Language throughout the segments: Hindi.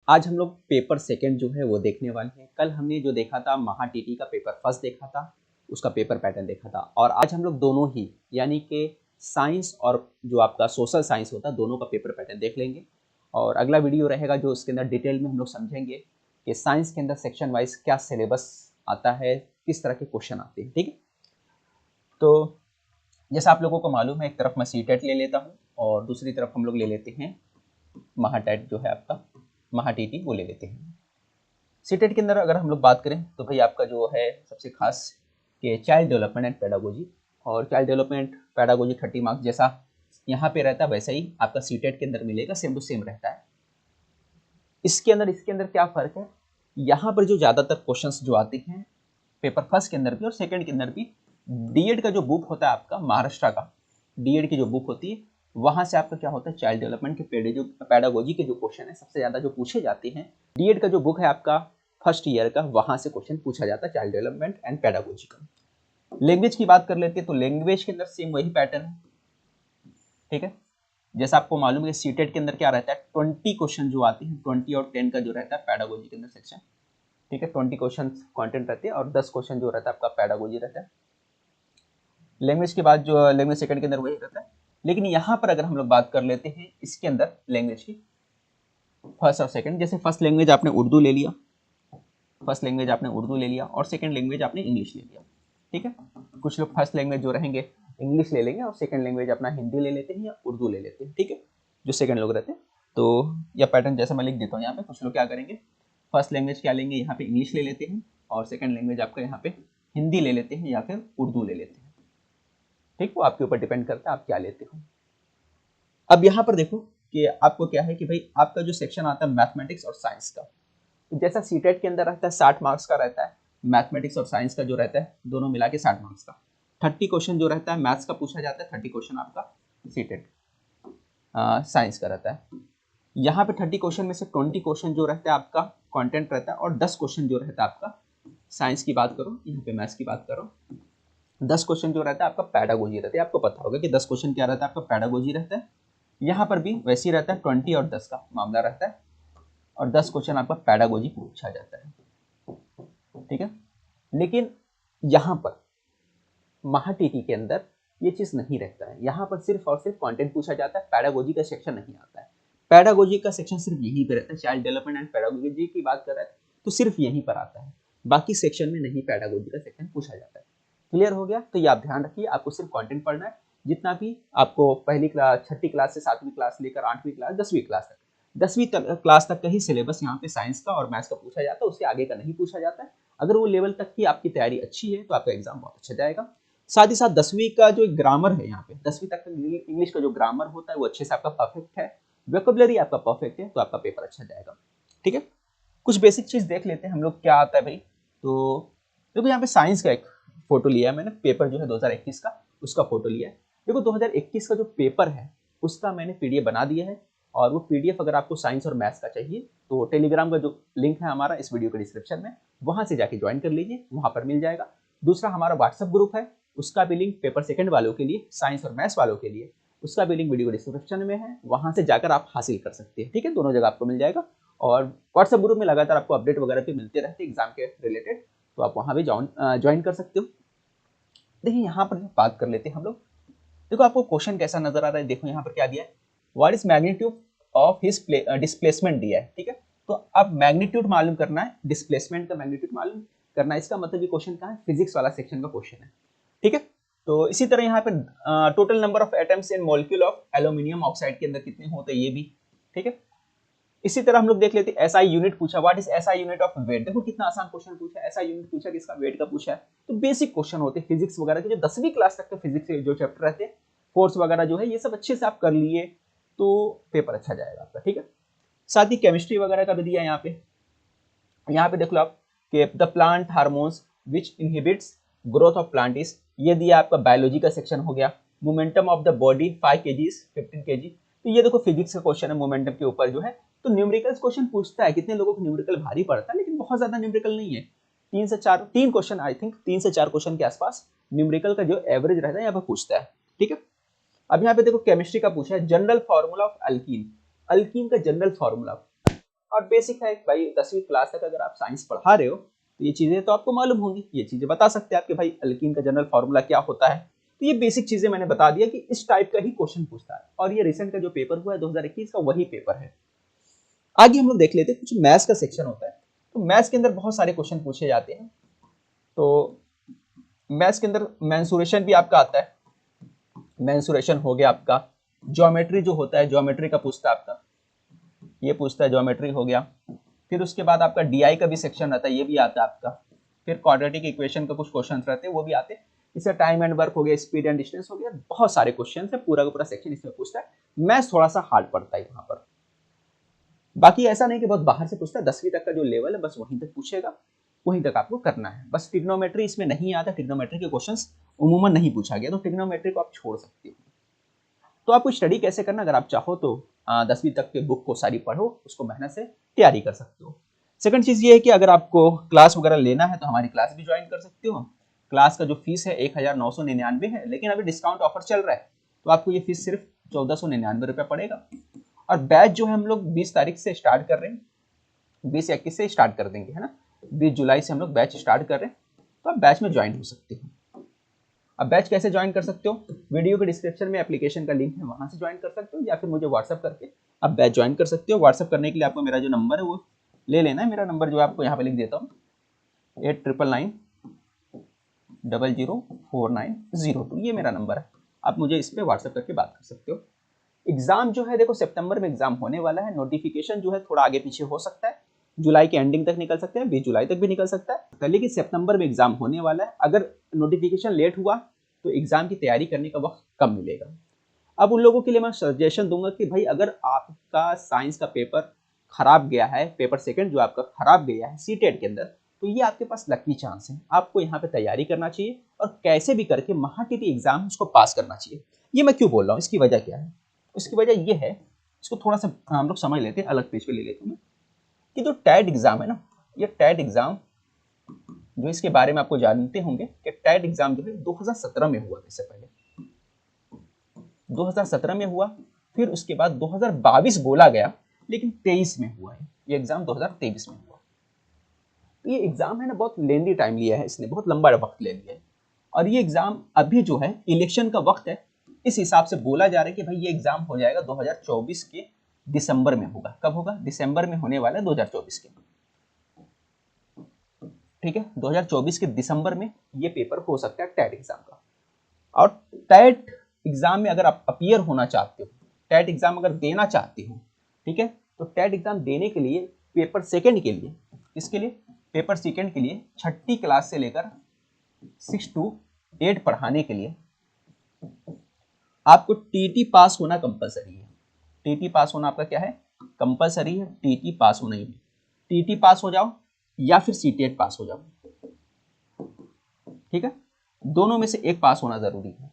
आज हम लोग पेपर सेकंड जो है वो देखने वाले हैं। कल हमने जो देखा था महा टीटी का पेपर फर्स्ट देखा था, उसका पेपर पैटर्न देखा था, और आज हम लोग दोनों ही यानी कि साइंस और जो आपका सोशल साइंस होता है दोनों का पेपर पैटर्न देख लेंगे। और अगला वीडियो रहेगा जो उसके अंदर डिटेल में हम लोग समझेंगे कि साइंस के अंदर सेक्शन वाइज क्या सिलेबस आता है, किस तरह के क्वेश्चन आते हैं। ठीक है, तो जैसा आप लोगों को मालूम है, एक तरफ मैं सीटेट ले लेता हूँ और दूसरी तरफ हम लोग ले लेते हैं महाटेट जो है आपका महा टीटी वो ले लेते हैं। सीटेट के अंदर अगर हम लोग बात करें तो भाई आपका जो है सबसे खास कि चाइल्ड डेवलपमेंट एंड पेडागोजी, और चाइल्ड डेवलपमेंट पेडागोजी 30 मार्क्स जैसा यहाँ पे रहता है वैसा ही आपका सीटेट के अंदर मिलेगा, सेम टू सेम रहता है। इसके अंदर क्या फर्क है, यहाँ पर जो ज़्यादातर क्वेश्चंस जो आते हैं पेपर फर्स्ट के अंदर भी और सेकंड के अंदर भी, डीएड का जो बुक होता है आपका महाराष्ट्र का डीएड की जो बुक होती है वहां से आपका क्या होता है चाइल्ड डेवलपमेंट के पेडागोजी के जो क्वेश्चन है सबसे ज्यादा जो पूछे जाते हैं। डीएड का जो बुक है आपका फर्स्ट ईयर का, वहां से क्वेश्चन पूछा जाता है चाइल्ड डेवलपमेंट एंड पेडागोजी का। लैंग्वेज की बात कर लेते हैं तो लैंग्वेज के अंदर सेम वही पैटर्न है। ठीक है, जैसा आपको मालूम है सीटेट के अंदर क्या रहता है 20 क्वेश्चन जो आते हैं, 20 और 10 का जो रहता है पेडागोजी के अंदर सेक्शन। ठीक है, 20 क्वेश्चन कंटेंट रहते हैं और 10 क्वेश्चन जो रहता है आपका पेडागोजी रहता है। लैंग्वेज के बाद जो लैंग्वेज सेकंड के अंदर वही रहता है, लेकिन यहाँ पर अगर हम लोग बात कर लेते हैं इसके अंदर लैंग्वेज की फर्स्ट और सेकंड, जैसे फर्स्ट लैंग्वेज आपने उर्दू ले लिया, और सेकंड लैंग्वेज आपने इंग्लिश ले लिया। ठीक है, कुछ लोग फर्स्ट लैंग्वेज जो रहेंगे इंग्लिश ले लेंगे और सेकंड लैंग्वेज अपना हिंदी ले लेते हैं या उर्दू ले लेते हैं। ठीक है, जो सेकंड लोग रहते हैं, तो यह पैटर्न जैसा मैं लिख देता हूँ यहाँ पे। कुछ लोग क्या करेंगे फर्स्ट लैंग्वेज क्या लेंगे, यहाँ पे इंग्लिश ले लेते हैं और सेकंड लैंग्वेज आपका यहाँ पे हिंदी ले लेते हैं या फिर उर्दू ले लेते हैं। ठीक, वो आपके ऊपर डिपेंड करता है आप क्या लेते हो। अब यहाँ पर देखो कि आपको क्या है कि भाई आपका जो सेक्शन आता है मैथमेटिक्स और साइंस का, तो जैसा सीटेट के अंदर रहता है 60 मार्क्स का रहता है, मैथमेटिक्स और साइंस का जो रहता है दोनों मिला के 60 मार्क्स का। 30 क्वेश्चन जो रहता है मैथ्स का पूछा जाता है, 30 क्वेश्चन आपका सीटेट साइंस का रहता है। यहाँ पे 30 क्वेश्चन में से 20 क्वेश्चन जो रहता है आपका कंटेंट रहता है और 10 क्वेश्चन जो रहता है आपका साइंस की बात करो, यहाँ पे मैथ्स की बात करो, 10 क्वेश्चन जो रहता है आपका पेडागोजी रहता है। आपको पता होगा कि 10 क्वेश्चन क्या रहता है आपका पेडागोजी रहता है। यहाँ पर भी वैसे ही रहता है, 20 और 10 का मामला रहता है और 10 क्वेश्चन आपका पेडागोजी पूछा जाता है। ठीक है, लेकिन यहाँ पर महा टीटी के अंदर ये चीज नहीं रहता है। यहाँ पर सिर्फ और सिर्फ कंटेंट पूछा जाता है, पेडागोजी का सेक्शन नहीं आता है। पेडागोजी का सेक्शन सिर्फ यहीं पे रहता है, चाइल्ड डेवलपमेंट एंड पेडागोजी की बात कर रहे हैं तो सिर्फ यहीं पर आता है, बाकी सेक्शन में नहीं पेडागोजी का सेक्शन पूछा जाता है। क्लियर हो गया, तो ये आप ध्यान रखिए, आपको सिर्फ कंटेंट पढ़ना है। जितना भी आपको पहली क्लास, छठी क्लास से 7वीं क्लास लेकर 8वीं क्लास, 10वीं क्लास तक, 10वीं क्लास तक का ही सिलेबस यहाँ पे साइंस का और मैथ्स का पूछा जाता है, उससे आगे का नहीं पूछा जाता है। अगर वो लेवल तक की आपकी तैयारी अच्छी है तो आपका एग्जाम बहुत अच्छा जाएगा। साथ ही साथ 10वीं का जो ग्रामर है, यहाँ पे 10वीं तक इंग्लिश का जो ग्रामर होता है वो अच्छे से आपका परफेक्ट है, वोकैबुलरी आपका परफेक्ट है, तो आपका पेपर अच्छा जाएगा। ठीक है, कुछ बेसिक चीज देख लेते हैं हम लोग क्या आता है भाई। तो देखो यहाँ पे साइंस का एक फोटो लिया है मैंने, पेपर जो है 2021 का उसका फोटो लिया है। देखो 2021 का जो पेपर है उसका मैंने पीडीएफ बना दिया है, और वो पीडीएफ अगर आपको साइंस और मैथ्स का चाहिए तो टेलीग्राम का जो लिंक है हमारा इस वीडियो के डिस्क्रिप्शन में, वहां से जाके ज्वाइन कर लीजिए, वहां पर मिल जाएगा। दूसरा हमारा व्हाट्सएप ग्रुप है, उसका भी लिंक पेपर सेकंड वालों के लिए, साइंस और मैथ्स वालों के लिए, उसका भी लिंक वीडियो डिस्क्रिप्शन में है, वहां से जाकर आप हासिल कर सकते हैं। ठीक है, दोनों जगह आपको मिल जाएगा। और व्हाट्सएप ग्रुप में लगातार आपको अपडेट वगैरह भी मिलते रहते हैं एग्जाम के रिलेटेड, तो आप वहां भी ज्वाइन कर सकते हो। देखिए यहाँ पर बात कर लेते हैं हम लोग। देखो आपको क्वेश्चन कैसा नजर आ रहा है, देखो यहाँ पर क्या दिया है, what is magnitude of his displacement दिया है। ठीक है, तो अब मैग्नीट्यूड मालूम करना है, डिस्प्लेसमेंट का मैग्नीट्यूड मालूम करना है। इसका मतलब ये क्वेश्चन का है फिजिक्स वाला सेक्शन का क्वेश्चन है। ठीक है, तो इसी तरह यहाँ पे total number of atoms in molecule of aluminium oxide के अंदर कितने होते हैं ये भी। ठीक है, इसी तरह हम लोग देख लेते हैं एसआई यूनिट पूछा, what is SI unit of weight. देखो कितना आसान क्वेश्चन पूछा है, एसआई यूनिट पूछा, किसका वेट का पूछा है। तो बेसिक क्वेश्चन होते हैं फिजिक्स वगैरह के, जो 10वीं क्लास तक के फिजिक्स के जो चैप्टर रहते हैं, फोर्स वगैरह जो है, ये सब अच्छे से आप कर लिए तो पेपर अच्छा जाएगा आपका। ठीक है, साथ ही केमिस्ट्री वगैरह का भी दिया यहाँ पे देख लो आप कि the plant hormones which inhibits growth of plant is, ये दिया आपका बायोलॉजी का सेक्शन हो गया। Momentum of the body 5 kg 15 kg, तो ये देखो फिजिक्स का क्वेश्चन है, मोमेंटम के ऊपर जो है। तो न्यूमेरिकल क्वेश्चन पूछता है, कितने लोगों को न्यूमेरिकल भारी पड़ता है, लेकिन बहुत ज्यादा न्यूमेरिकल नहीं है, 3 क्वेश्चन, आई थिंक 3 से 4 क्वेश्चन के आसपास न्यूमेरिकल का जो एवरेज रहता है यहाँ पर पूछता है। ठीक है, अब यहाँ पे देखो केमिस्ट्री का पूछा है, general formula of alkyne, alkyne का जनरल फॉर्मूला और बेसिक है भाई, 10वीं क्लास तक अगर आप साइंस पढ़ा रहे हो तो ये चीज़ें तो आपको मालूम होंगी, ये चीज़ें बता सकते हैं आपके भाई अल्कीन का जनरल फार्मूला क्या होता है। तो ये बेसिक चीज़ें मैंने बता दिया कि इस टाइप का ही क्वेश्चन पूछता है, और ये रिसेंट का जो पेपर हुआ है 2021 का वही पेपर है। आगे हम लोग देख लेते हैं, कुछ मैथ्स का सेक्शन होता है, तो मैथ्स के अंदर बहुत सारे क्वेश्चन पूछे जाते हैं। तो मैथ्स के अंदर मेंसुरेशन भी आपका आता है, मेंसुरेशन हो गया आपका, ज्योमेट्री जो होता है ज्योमेट्री का पूछता है आपका, ये पूछता है ज्योमेट्री हो गया। फिर उसके बाद आपका डीआई का भी सेक्शन रहता है, ये भी आता है आपका। फिर क्वाड्रेटिक इक्वेशन का कुछ क्वेश्चन रहते हैं, वो भी आते हैं। इससे टाइम एंड वर्क हो गया, स्पीड एंड डिस्टेंस हो गया, बहुत सारे क्वेश्चन है, पूरा का पूरा सेक्शन इसमें पूछता है। मैथ्स थोड़ा सा हार्ड पड़ता है यहाँ पर, बाकी ऐसा नहीं कि बहुत बाहर से पूछता है, 10वीं तक का जो लेवल है बस वहीं तक पूछेगा, वहीं तक आपको करना है। बस ट्रिग्नोमेट्री इसमें नहीं आता, ट्रिग्नोमेट्री के क्वेश्चंस उमूमन नहीं पूछा गया, तो ट्रिग्नोमेट्री को आप छोड़ सकते हो। तो आपको स्टडी कैसे करना, अगर आप चाहो तो 10वीं तक के बुक को सारी पढ़ो, उसको मेहनत से तैयारी कर सकते हो। सेकंड चीज़ ये है कि अगर आपको क्लास वगैरह लेना है तो हमारी क्लास भी ज्वाइन कर सकते हो। क्लास का जो फीस है 1999 है, लेकिन अभी डिस्काउंट ऑफर चल रहा है, तो आपको ये फीस सिर्फ 1499 रुपये पड़ेगा। और बैच जो है हम लोग 20 तारीख से स्टार्ट कर रहे हैं, 20 या 21 से स्टार्ट कर देंगे, है ना। 20 जुलाई से हम लोग बैच स्टार्ट कर रहे हैं, तो आप बैच में ज्वाइन हो सकते हो। अब बैच कैसे ज्वाइन कर सकते हो, वीडियो के डिस्क्रिप्शन में एप्लीकेशन का लिंक है, वहां से ज्वाइन कर सकते हो, या फिर मुझे व्हाट्सअप करके आप बैच ज्वाइन कर सकते हो। व्हाट्सअप करने के लिए आपको मेरा जो नंबर है वो ले लेना है, मेरा नंबर जो आपको यहाँ पे लिख देता हूँ 8999004902, ये मेरा नंबर है, आप मुझे इस पर व्हाट्सअप करके बात कर सकते हो। एग्जाम जो है देखो सितंबर में एग्जाम होने वाला है, नोटिफिकेशन जो है थोड़ा आगे पीछे हो सकता है, जुलाई के एंडिंग तक निकल सकते हैं, 20 जुलाई तक भी निकल सकता है, लेकिन सितंबर में एग्जाम होने वाला है। अगर नोटिफिकेशन लेट हुआ तो एग्जाम की तैयारी करने का वक्त कम मिलेगा। अब उन लोगों के लिए मैं सजेशन दूंगा कि भाई अगर आपका साइंस का पेपर खराब गया है, पेपर सेकंड जो आपका खराब गया है सीटेट के अंदर, तो ये आपके पास लकी चांस है, आपको यहाँ पे तैयारी करना चाहिए और कैसे भी करके महाटीटी एग्जाम उसको पास करना चाहिए। ये मैं क्यों बोल रहा हूँ, इसकी वजह क्या है, इसकी वजह ये है, इसको थोड़ा सा हम लोग समझ लेते हैं, अलग पेज पे ले लेते हैं कि जो टैट एग्जाम है ना, ये टैट एग्जाम जो इसके बारे में आपको जानते होंगे कि टैट एग्जाम जो है 2017 में हुआ, इससे पहले 2017 में हुआ, फिर उसके बाद 2022 बोला गया, लेकिन 23 में हुआ है, ये एग्जाम 2023 में हुआ। तो ये एग्जाम है ना बहुत लेंदी टाइम लिया है इसने, बहुत लंबा वक्त ले लिया है, और ये एग्जाम अभी जो है इलेक्शन का वक्त है, इस हिसाब से बोला जा रहा है कि भाई ये एग्जाम हो जाएगा 2024 के दिसंबर में होगा। कब होगा, दिसंबर में होने वाला है 2024 के, ठीक है, 2024 के दिसंबर में ये पेपर हो सकता है टैट एग्जाम का। और टैट एग्जाम में अगर आप अपीयर होना चाहते हो, टैट एग्जाम अगर देना चाहते हो, ठीक है, तो टैट एग्जाम देने के लिए पेपर सेकंड के लिए, इसके लिए पेपर सेकंड के लिए 6ठी क्लास से लेकर 6 to 8 पढ़ाने के लिए आपको टीटी पास होना कंपलसरी है। टीटी पास होना आपका क्या है, कंपलसरी है, टीटी पास होना ही है। टीटी पास हो जाओ या फिर सीटेट पास हो जाओ, ठीक है, दोनों में से एक पास होना जरूरी है।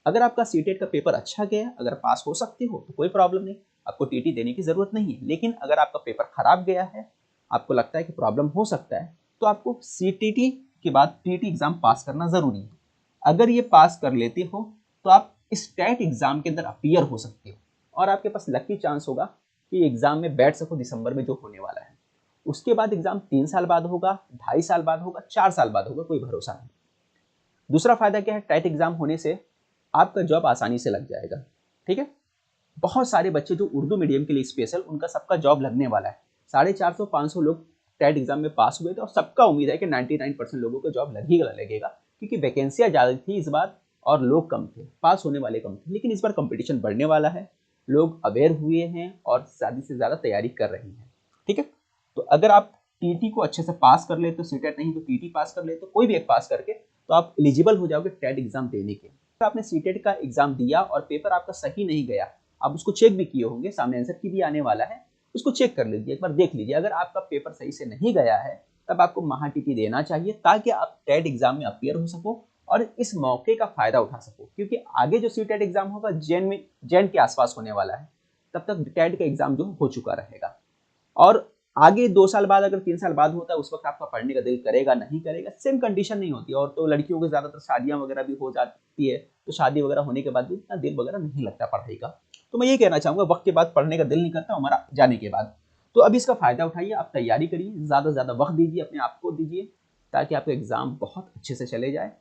अगर आपका सीटेट का पेपर अच्छा गया, अगर पास हो सकते हो तो कोई प्रॉब्लम नहीं, आपको टीटी देने की जरूरत नहीं है। लेकिन अगर आपका पेपर खराब गया है, आपको लगता है कि प्रॉब्लम हो सकता है, तो आपको सीटीटी के बाद टीटी एग्जाम पास करना जरूरी है। अगर ये पास कर लेते हो तो आप इस टैट एग्जाम के अंदर अपीयर हो सकते हो, और आपके पास लकी चांस होगा कि एग्जाम में बैठ सको दिसंबर में जो होने वाला है। उसके बाद एग्जाम 3 साल बाद होगा, 2.5 साल बाद होगा, 4 साल बाद होगा, कोई भरोसा नहीं। दूसरा फायदा क्या है, टैट एग्जाम होने से आपका जॉब आसानी से लग जाएगा, ठीक है। बहुत सारे बच्चे जो उर्दू मीडियम के लिए स्पेशल, उनका सबका जॉब लगने वाला है। 450-500 लोग टैट एग्जाम में पास हुए थे, और सबका उम्मीद है कि 99% लोगों को जॉब लगेगा, क्योंकि वैकेंसियां ज़्यादा थी इस बार और लोग कम थे, पास होने वाले कम थे। लेकिन इस बार कंपटीशन बढ़ने वाला है, लोग अवेयर हुए हैं और ज़्यादा से ज़्यादा तैयारी कर रहे हैं, ठीक है। तो अगर आप टीटी को अच्छे से पास कर ले तो सीटेट, नहीं तो टीटी पास कर ले तो कोई भी एक पास करके तो आप एलिजिबल हो जाओगे टैट एग्जाम देने के। अगर आपने सीटेट का एग्जाम दिया और पेपर आपका सही नहीं गया, आप उसको चेक भी किए होंगे, सामने आंसर की भी आने वाला है, उसको चेक कर लीजिए, एक बार देख लीजिए। अगर आपका पेपर सही से नहीं गया है तब आपको महाटीटी देना चाहिए, ताकि आप टैट एग्जाम में अपीयर हो सको और इस मौके का फायदा उठा सको। क्योंकि आगे जो सीटेट एग्जाम होगा जैन के आसपास होने वाला है, तब तक टैट का एग्जाम जो हो चुका रहेगा। और आगे 2 साल बाद, अगर 3 साल बाद होता है, उस वक्त आपका पढ़ने का दिल करेगा नहीं करेगा, सेम कंडीशन नहीं होती। और तो लड़कियों को ज़्यादातर शादियां वगैरह भी हो जाती है, तो शादी वगैरह होने के बाद भी इतना दिल वगैरह नहीं लगता पढ़ाई का। तो मैं ये कहना चाहूँगा, वक्त के बाद पढ़ने का दिल नहीं करता, हमारा जाने के बाद। तो अब इसका फ़ायदा उठाइए, आप तैयारी करिए, ज़्यादा से ज़्यादा वक्त दीजिए, अपने आप को दीजिए, ताकि आपका एग्ज़ाम बहुत अच्छे से चले जाए